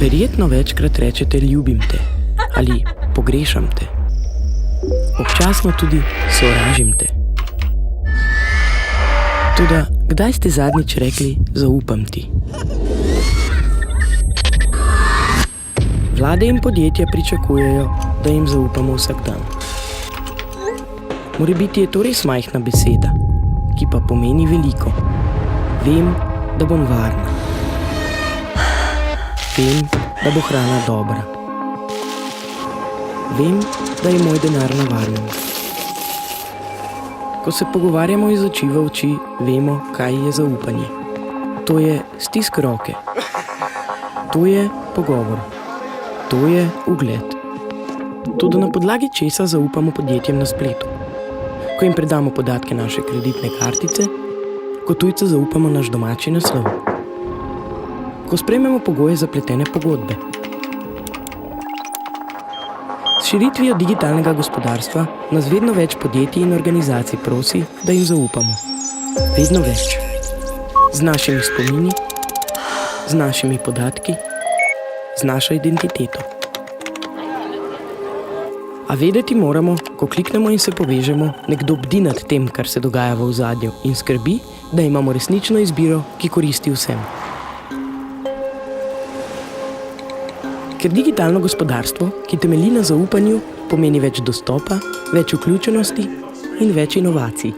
Verjetno večkrat rečete ljubim te ali pogrešam te. Občasno tudi sovražim te. Toda kdaj ste zadnjič rekli zaupam ti? Vlade in podjetja pričakujejo, da jim zaupamo vsak dan. Morebiti je to res majhna beseda, ki pa pomeni veliko. Vem, da bom varna. Vem, da bo hrana dobra. Vem, da je moj denar na varnem. Ko se pogovarjamo iz oči v oči, vemo, kaj je zaupanje. To je stisk roke. To je pogovor. To je ugled. Toda na podlagi česa zaupamo podjetjem na spletu? Ko jim predamo podatke naše kreditne kartice, ko tujcu zaupamo naš domači naslov, ko sprejmemo pogoje zapletene pogodbe. S širitvijo digitalnega gospodarstva nas vedno več podjetij in organizacij prosi, da jim zaupamo. Vedno več. Z našimi spomini, z našimi podatki, z našo identiteto. A vedeti moramo, ko kliknemo in se povežemo, nekdo bdi nad tem, kar se dogaja v ozadju in skrbi, da imamo resnično izbiro, ki koristi vsem. Ker digitalno gospodarstvo, ki temelji na zaupanju, pomeni več dostopa, več vključenosti in več inovacij.